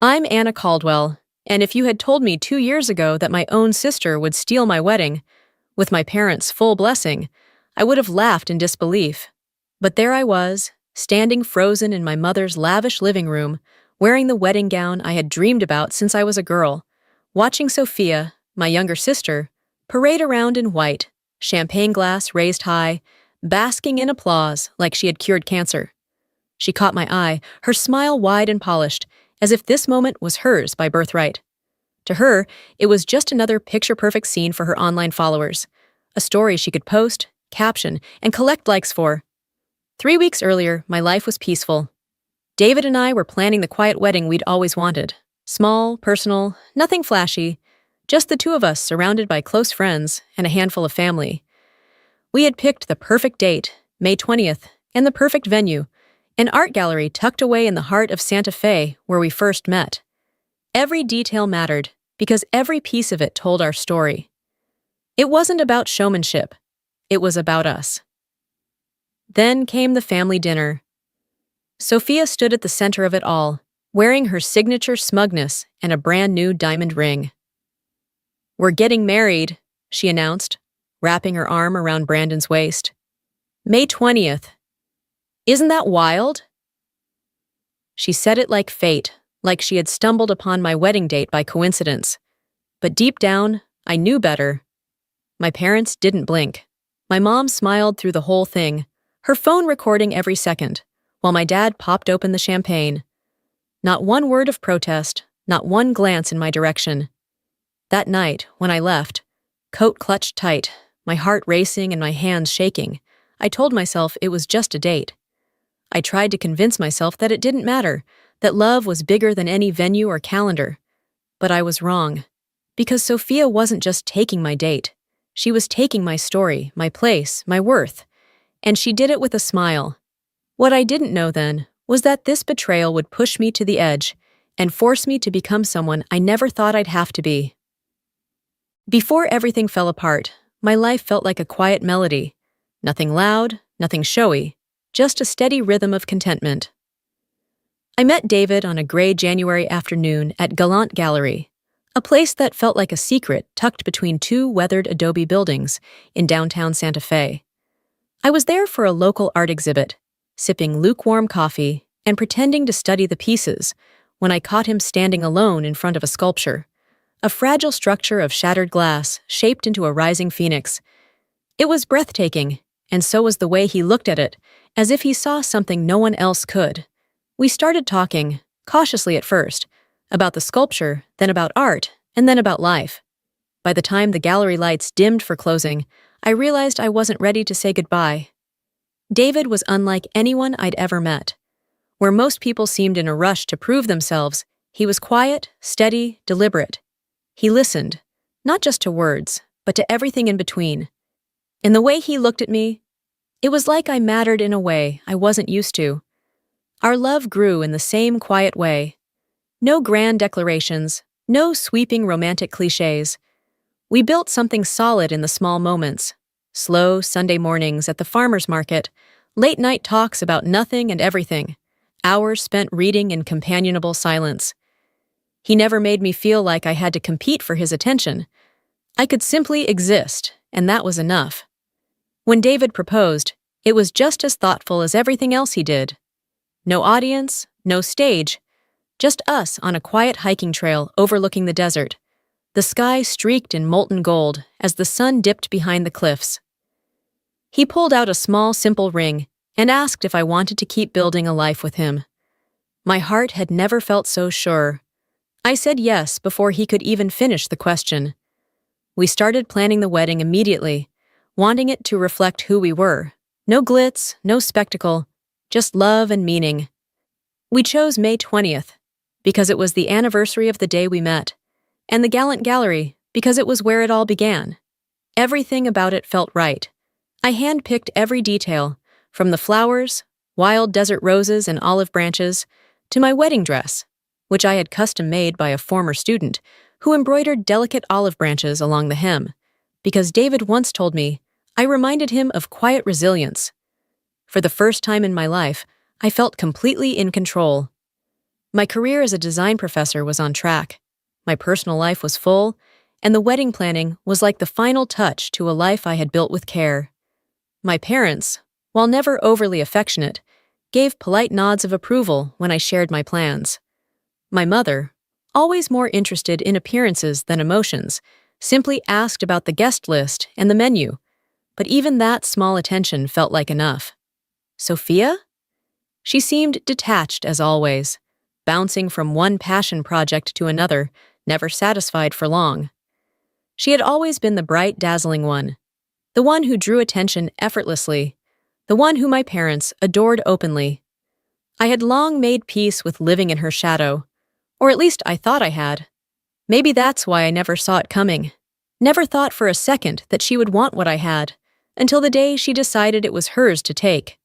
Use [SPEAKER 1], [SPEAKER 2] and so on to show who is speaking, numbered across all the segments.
[SPEAKER 1] I'm Anna Caldwell, and if you had told me 2 years ago that my own sister would steal my wedding, with my parents' full blessing, I would have laughed in disbelief. But there I was, standing frozen in my mother's lavish living room, wearing the wedding gown I had dreamed about since I was a girl, watching Sophia, my younger sister, parade around in white, champagne glass raised high, basking in applause like she had cured cancer. She caught my eye, her smile wide and polished, as if this moment was hers by birthright. To her, it was just another picture-perfect scene for her online followers, a story she could post, caption, and collect likes for. 3 weeks earlier, my life was peaceful. David and I were planning the quiet wedding we'd always wanted. Small, personal, nothing flashy, just the two of us surrounded by close friends and a handful of family. We had picked the perfect date, May 20th, and the perfect venue, an art gallery tucked away in the heart of Santa Fe where we first met. Every detail mattered because every piece of it told our story. It wasn't about showmanship. It was about us. Then came the family dinner. Sophia stood at the center of it all, wearing her signature smugness and a brand new diamond ring. "We're getting married," she announced, wrapping her arm around Brandon's waist. "May 20th. Isn't that wild?" She said it like fate, like she had stumbled upon my wedding date by coincidence. But deep down, I knew better. My parents didn't blink. My mom smiled through the whole thing, her phone recording every second, while my dad popped open the champagne. Not one word of protest, not one glance in my direction. That night, when I left, coat clutched tight, my heart racing and my hands shaking, I told myself it was just a date. I tried to convince myself that it didn't matter, that love was bigger than any venue or calendar. But I was wrong. Because Sophia wasn't just taking my date. She was taking my story, my place, my worth. And she did it with a smile. What I didn't know then was that this betrayal would push me to the edge and force me to become someone I never thought I'd have to be. Before everything fell apart, my life felt like a quiet melody. Nothing loud, nothing showy, just a steady rhythm of contentment. I met David on a gray January afternoon at Gallant Gallery, a place that felt like a secret tucked between two weathered adobe buildings in downtown Santa Fe. I was there for a local art exhibit, sipping lukewarm coffee and pretending to study the pieces when I caught him standing alone in front of a sculpture, a fragile structure of shattered glass shaped into a rising phoenix. It was breathtaking, and so was the way he looked at it, as if he saw something no one else could. We started talking, cautiously at first, about the sculpture, then about art, and then about life. By the time the gallery lights dimmed for closing, I realized I wasn't ready to say goodbye. David was unlike anyone I'd ever met. Where most people seemed in a rush to prove themselves, he was quiet, steady, deliberate. He listened, not just to words, but to everything in between. In the way he looked at me, it was like I mattered in a way I wasn't used to. Our love grew in the same quiet way. No grand declarations, no sweeping romantic cliches. We built something solid in the small moments. Slow Sunday mornings at the farmer's market, late-night talks about nothing and everything, hours spent reading in companionable silence. He never made me feel like I had to compete for his attention. I could simply exist, and that was enough. When David proposed, it was just as thoughtful as everything else he did. No audience, no stage, just us on a quiet hiking trail overlooking the desert. The sky streaked in molten gold as the sun dipped behind the cliffs. He pulled out a small, simple ring and asked if I wanted to keep building a life with him. My heart had never felt so sure. I said yes before he could even finish the question. We started planning the wedding immediately, wanting it to reflect who we were. No glitz, no spectacle, just love and meaning. We chose May 20th because it was the anniversary of the day we met, and the Gallant Gallery because it was where it all began. Everything about it felt right. I handpicked every detail, from the flowers, wild desert roses and olive branches, to my wedding dress, which I had custom-made by a former student who embroidered delicate olive branches along the hem, because David once told me I reminded him of quiet resilience. For the first time in my life, I felt completely in control. My career as a design professor was on track. My personal life was full, and the wedding planning was like the final touch to a life I had built with care. My parents, while never overly affectionate, gave polite nods of approval when I shared my plans. My mother, always more interested in appearances than emotions, simply asked about the guest list and the menu, but even that small attention felt like enough. Sophia? She seemed detached as always, bouncing from one passion project to another, never satisfied for long. She had always been the bright, dazzling one, the one who drew attention effortlessly, the one whom my parents adored openly. I had long made peace with living in her shadow, or at least I thought I had. Maybe that's why I never saw it coming. Never thought for a second that she would want what I had, until the day she decided it was hers to take.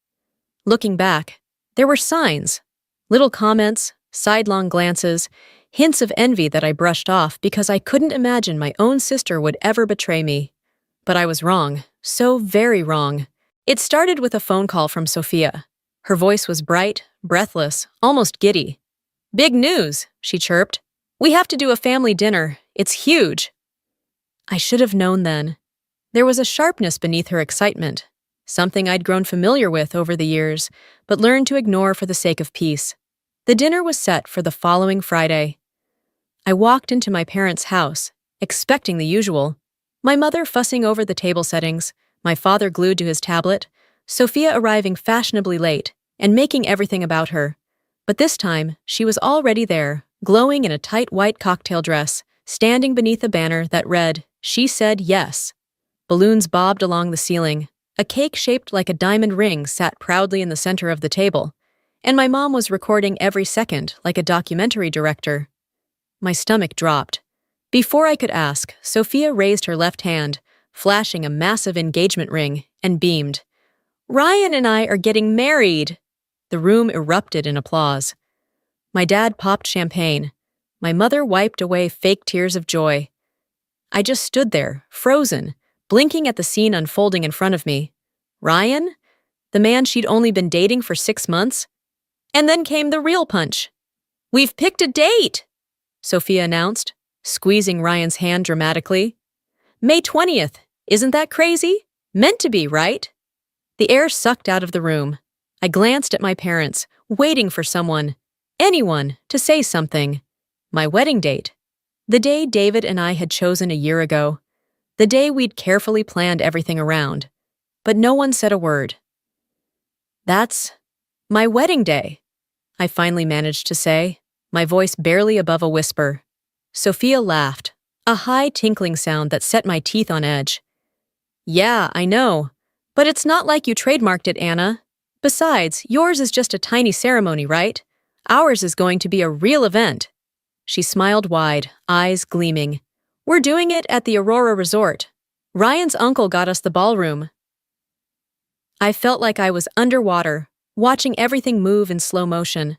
[SPEAKER 1] Looking back, there were signs, little comments, sidelong glances, hints of envy that I brushed off because I couldn't imagine my own sister would ever betray me. But I was wrong, so very wrong. It started with a phone call from Sophia. Her voice was bright, breathless, almost giddy. "Big news," she chirped. "We have to do a family dinner. It's huge." I should have known then. There was a sharpness beneath her excitement, something I'd grown familiar with over the years, but learned to ignore for the sake of peace. The dinner was set for the following Friday. I walked into my parents' house, expecting the usual. My mother fussing over the table settings, my father glued to his tablet, Sophia arriving fashionably late and making everything about her. But this time, she was already there, glowing in a tight white cocktail dress, standing beneath a banner that read, "She said yes." Balloons bobbed along the ceiling. A cake shaped like a diamond ring sat proudly in the center of the table, and my mom was recording every second like a documentary director. My stomach dropped. Before I could ask, Sophia raised her left hand, flashing a massive engagement ring, and beamed. "Ryan and I are getting married!" The room erupted in applause. My dad popped champagne. My mother wiped away fake tears of joy. I just stood there, frozen, blinking at the scene unfolding in front of me. Ryan? The man she'd only been dating for 6 months? And then came the real punch. "We've picked a date!" Sophia announced, squeezing Ryan's hand dramatically. "May 20th. Isn't that crazy? Meant to be, right?" The air sucked out of the room. I glanced at my parents, waiting for someone, anyone, to say something. My wedding date. The day David and I had chosen a year ago. The day we'd carefully planned everything around. But no one said a word. "That's my wedding day," I finally managed to say, my voice barely above a whisper. Sophia laughed, a high tinkling sound that set my teeth on edge. "Yeah, I know. But it's not like you trademarked it, Anna. Besides, yours is just a tiny ceremony, right? Ours is going to be a real event." She smiled wide, eyes gleaming. "We're doing it at the Aurora Resort. Ryan's uncle got us the ballroom." I felt like I was underwater, watching everything move in slow motion.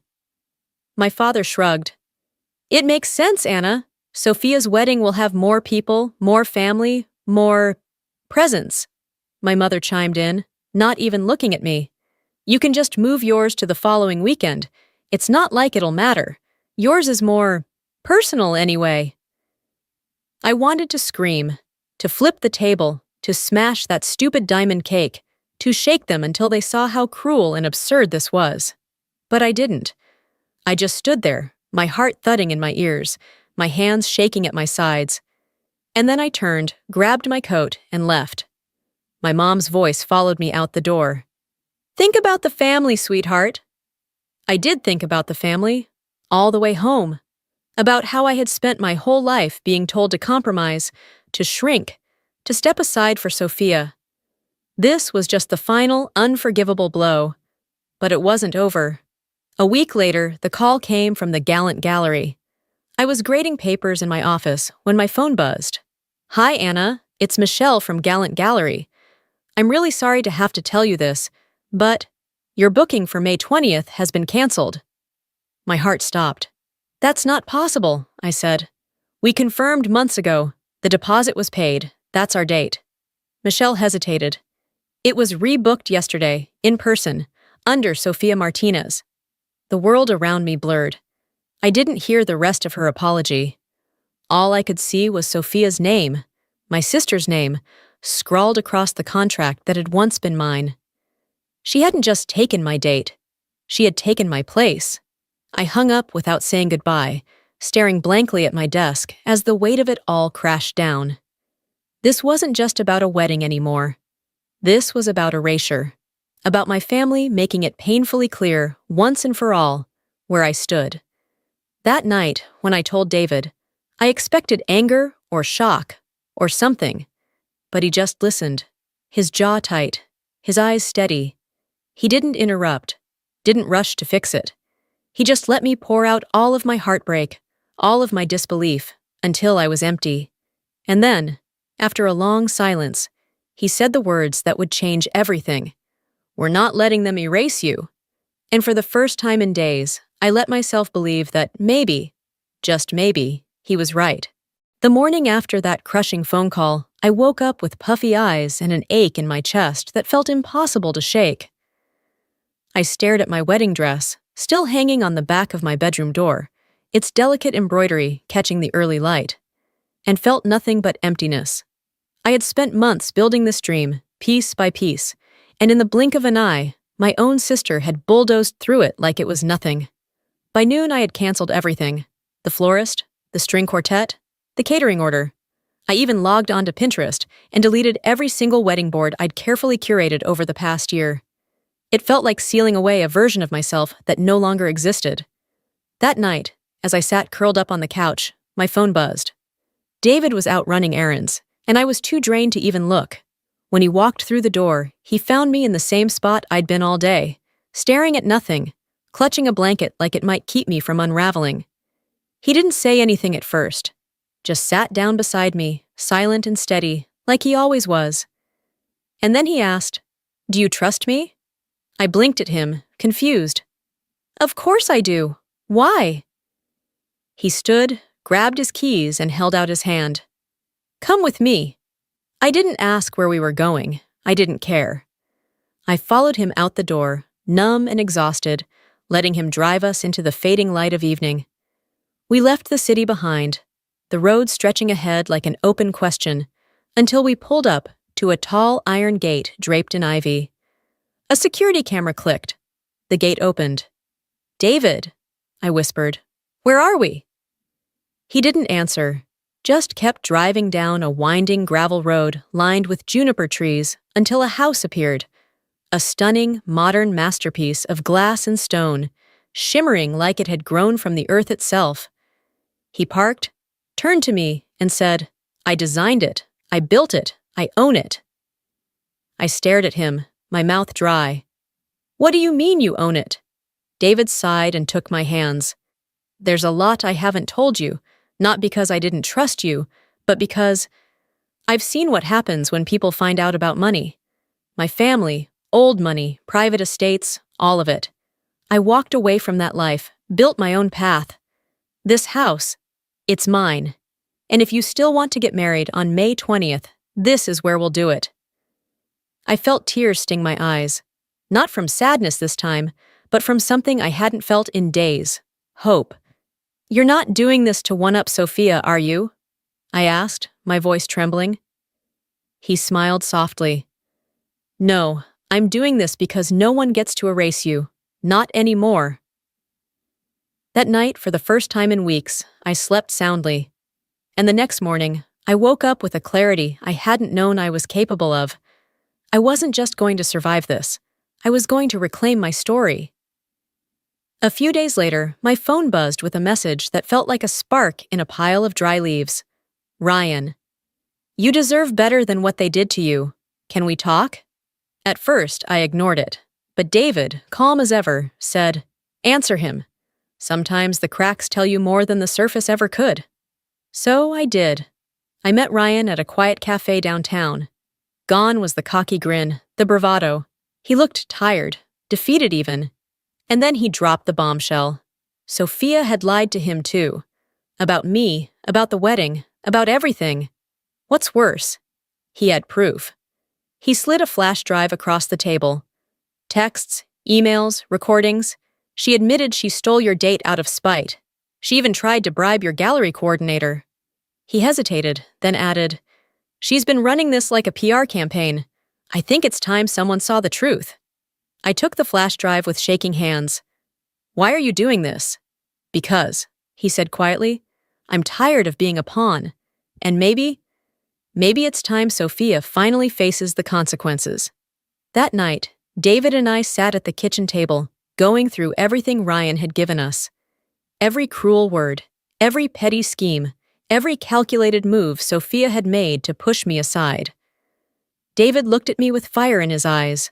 [SPEAKER 1] My father shrugged. "It makes sense, Anna. Sophia's wedding will have more people, more family, more presents." My mother chimed in, not even looking at me. "You can just move yours to the following weekend. It's not like it'll matter. Yours is more personal anyway." I wanted to scream, to flip the table, to smash that stupid diamond cake, to shake them until they saw how cruel and absurd this was. But I didn't. I just stood there, my heart thudding in my ears, my hands shaking at my sides. And then I turned, grabbed my coat, and left. My mom's voice followed me out the door. "Think about the family, sweetheart." I did think about the family, all the way home. About how I had spent my whole life being told to compromise, to shrink, to step aside for Sophia. This was just the final, unforgivable blow. But it wasn't over. A week later, the call came from the Gallant Gallery. I was grading papers in my office when my phone buzzed. "Hi, Anna. It's Michelle from Gallant Gallery. I'm really sorry to have to tell you this, but your booking for May 20th has been canceled." My heart stopped. "That's not possible," I said. "We confirmed months ago. The deposit was paid. That's our date." Michelle hesitated. "It was rebooked yesterday, in person, under Sophia Martinez." The world around me blurred. I didn't hear the rest of her apology. All I could see was Sophia's name, my sister's name, scrawled across the contract that had once been mine. She hadn't just taken my date. She had taken my place. I hung up without saying goodbye, staring blankly at my desk as the weight of it all crashed down. This wasn't just about a wedding anymore. This was about erasure. About my family making it painfully clear, once and for all, where I stood. That night, when I told David, I expected anger or shock or something, but he just listened, his jaw tight, his eyes steady. He didn't interrupt, didn't rush to fix it. He just let me pour out all of my heartbreak, all of my disbelief, until I was empty. And then, after a long silence, he said the words that would change everything. "We're not letting them erase you." And for the first time in days, I let myself believe that maybe, just maybe, he was right. The morning after that crushing phone call, I woke up with puffy eyes and an ache in my chest that felt impossible to shake. I stared at my wedding dress, still hanging on the back of my bedroom door, its delicate embroidery catching the early light, and felt nothing but emptiness. I had spent months building this dream, piece by piece, and in the blink of an eye, my own sister had bulldozed through it like it was nothing. By noon, I had canceled everything: the florist, the string quartet, the catering order. I even logged onto Pinterest and deleted every single wedding board I'd carefully curated over the past year. It felt like sealing away a version of myself that no longer existed. That night, as I sat curled up on the couch, my phone buzzed. David was out running errands, and I was too drained to even look. When he walked through the door, he found me in the same spot I'd been all day, staring at nothing, clutching a blanket like it might keep me from unraveling. He didn't say anything at first, just sat down beside me, silent and steady, like he always was. And then he asked, "Do you trust me?" I blinked at him, confused. "Of course I do. Why?" He stood, grabbed his keys, and held out his hand. "Come with me." I didn't ask where we were going. I didn't care. I followed him out the door, numb and exhausted, letting him drive us into the fading light of evening. We left the city behind, the road stretching ahead like an open question, until we pulled up to a tall iron gate draped in ivy. A security camera clicked. The gate opened. "David," I whispered, "where are we?" He didn't answer, just kept driving down a winding gravel road lined with juniper trees until a house appeared, a stunning, modern masterpiece of glass and stone, shimmering like it had grown from the earth itself. He parked, turned to me, and said, "I designed it, I built it, I own it." I stared at him, my mouth dry. "What do you mean you own it?" David sighed and took my hands. "There's a lot I haven't told you, not because I didn't trust you, but because I've seen what happens when people find out about money. My family, old money, private estates, all of it. I walked away from that life, built my own path. This house, it's mine. And if you still want to get married on May 20th, this is where we'll do it." I felt tears sting my eyes, not from sadness this time, but from something I hadn't felt in days: hope. "You're not doing this to one-up Sophia, are you?" I asked, my voice trembling. He smiled softly. "No, I'm doing this because no one gets to erase you. Not anymore." That night, for the first time in weeks, I slept soundly. And the next morning, I woke up with a clarity I hadn't known I was capable of. I wasn't just going to survive this. I was going to reclaim my story. A few days later, my phone buzzed with a message that felt like a spark in a pile of dry leaves. "Ryan, you deserve better than what they did to you. Can we talk?" At first, I ignored it, but David, calm as ever, said, "Answer him. Sometimes the cracks tell you more than the surface ever could." So I did. I met Ryan at a quiet cafe downtown. Gone was the cocky grin, the bravado. He looked tired, defeated even. And then he dropped the bombshell. Sophia had lied to him too. About me, about the wedding, about everything. What's worse? He had proof. He slid a flash drive across the table. Texts, emails, recordings. She admitted she stole your date out of spite. She even tried to bribe your gallery coordinator." He hesitated, then added, "She's been running this like a PR campaign. I think it's time someone saw the truth." I took the flash drive with shaking hands. "Why are you doing this?" "Because," he said quietly, "I'm tired of being a pawn. And maybe it's time Sophia finally faces the consequences." That night, David and I sat at the kitchen table, going through everything Ryan had given us. Every cruel word, every petty scheme, every calculated move Sophia had made to push me aside. David looked at me with fire in his eyes.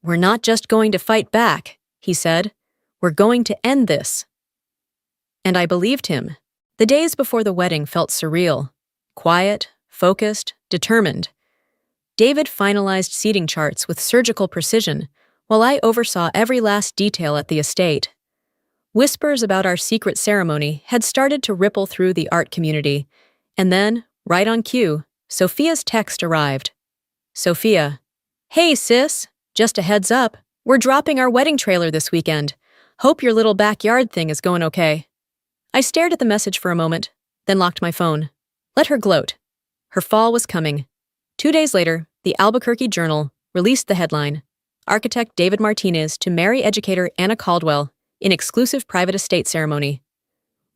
[SPEAKER 1] "We're not just going to fight back," he said. "We're going to end this." And I believed him. The days before the wedding felt surreal. Quiet, focused, determined. David finalized seating charts with surgical precision, while I oversaw every last detail at the estate. Whispers about our secret ceremony had started to ripple through the art community, and then, right on cue, Sophia's text arrived. "Sophia, hey sis, just a heads up, we're dropping our wedding trailer this weekend. Hope your little backyard thing is going okay." I stared at the message for a moment, then locked my phone. Let her gloat. Her fall was coming. 2 days later, the Albuquerque Journal released the headline, "Architect David Martinez to marry educator Anna Caldwell in exclusive private estate ceremony."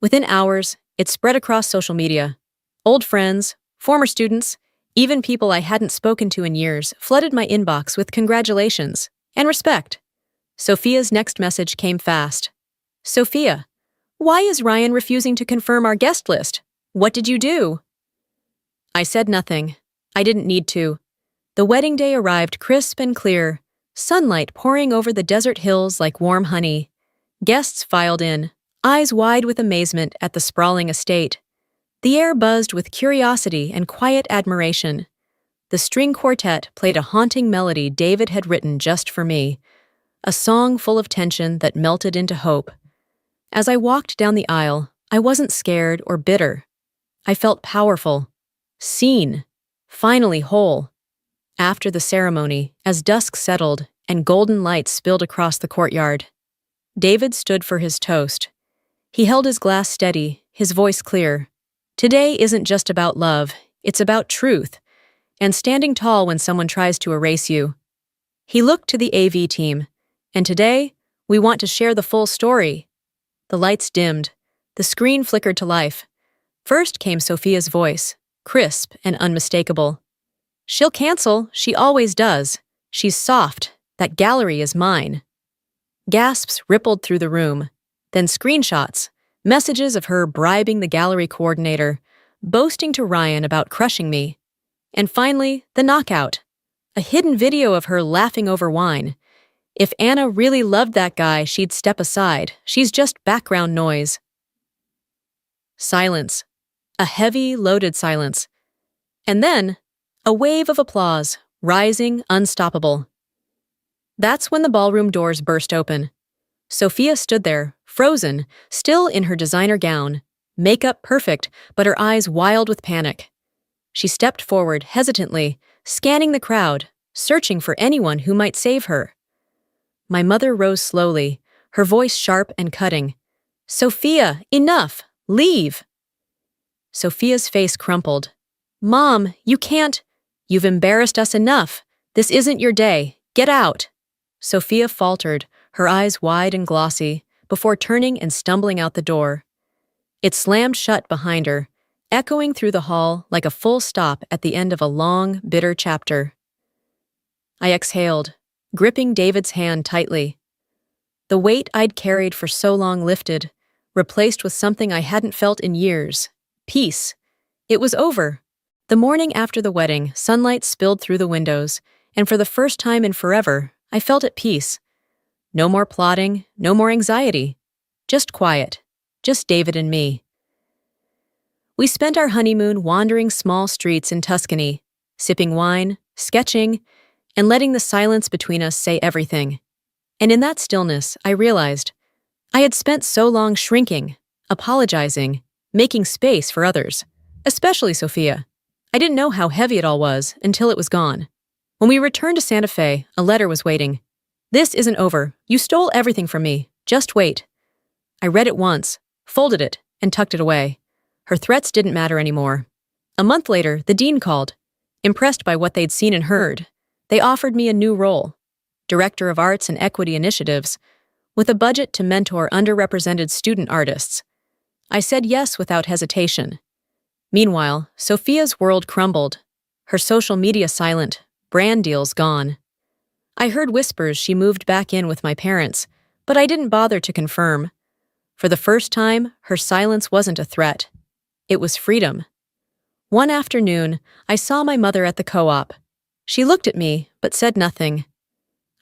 [SPEAKER 1] Within hours, it spread across social media. Old friends, former students, even people I hadn't spoken to in years flooded my inbox with congratulations and respect. Sophia's next message came fast. "Sophia, why is Ryan refusing to confirm our guest list? What did you do?" I said nothing. I didn't need to. The wedding day arrived crisp and clear, sunlight pouring over the desert hills like warm honey. Guests filed in, eyes wide with amazement at the sprawling estate. The air buzzed with curiosity and quiet admiration. The string quartet played a haunting melody David had written just for me, a song full of tension that melted into hope. As I walked down the aisle, I wasn't scared or bitter. I felt powerful, seen, finally whole. After the ceremony, as dusk settled and golden lights spilled across the courtyard, David stood for his toast. He held his glass steady, his voice clear. "Today isn't just about love, it's about truth, and standing tall when someone tries to erase you." He looked to the AV team, "And today, we want to share the full story." The lights dimmed. The screen flickered to life. First came Sophia's voice, crisp and unmistakable. "She'll cancel, she always does. She's soft, that gallery is mine." Gasps rippled through the room. Then screenshots, messages of her bribing the gallery coordinator, boasting to Ryan about crushing me. And finally, the knockout. A hidden video of her laughing over wine. If Anna really loved that guy, she'd step aside. She's just background noise. Silence. A heavy, loaded silence. And then, a wave of applause, rising, unstoppable. That's when the ballroom doors burst open. Sophia stood there, frozen, still in her designer gown, makeup perfect, but her eyes wild with panic. She stepped forward hesitantly, scanning the crowd, searching for anyone who might save her. My mother rose slowly, her voice sharp and cutting. "Sophia, enough! Leave!" Sophia's face crumpled. "Mom, you can't. You've embarrassed us enough. This isn't your day. Get out." Sophia faltered, her eyes wide and glossy, before turning and stumbling out the door. It slammed shut behind her, echoing through the hall like a full stop at the end of a long, bitter chapter. I exhaled, gripping David's hand tightly. The weight I'd carried for so long lifted, replaced with something I hadn't felt in years. Peace. It was over. The morning after the wedding, sunlight spilled through the windows, and for the first time in forever, I felt at peace. No more plotting, no more anxiety. Just quiet. Just David and me. We spent our honeymoon wandering small streets in Tuscany, sipping wine, sketching, and letting the silence between us say everything. And in that stillness, I realized I had spent so long shrinking, apologizing, making space for others, especially Sophia. I didn't know how heavy it all was until it was gone. When we returned to Santa Fe, a letter was waiting. "This isn't over. You stole everything from me. Just wait." I read it once, folded it, and tucked it away. Her threats didn't matter anymore. A month later, the dean called. Impressed by what they'd seen and heard, they offered me a new role, Director of Arts and Equity Initiatives, with a budget to mentor underrepresented student artists. I said yes without hesitation. Meanwhile, Sophia's world crumbled. Her social media silent, brand deals gone. I heard whispers she moved back in with my parents, but I didn't bother to confirm. For the first time, her silence wasn't a threat. It was freedom. One afternoon, I saw my mother at the co-op. She looked at me, but said nothing.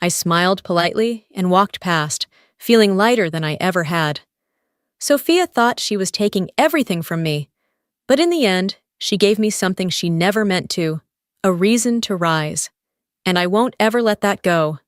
[SPEAKER 1] I smiled politely and walked past, feeling lighter than I ever had. Sophia thought she was taking everything from me, but in the end, she gave me something she never meant to, a reason to rise. And I won't ever let that go.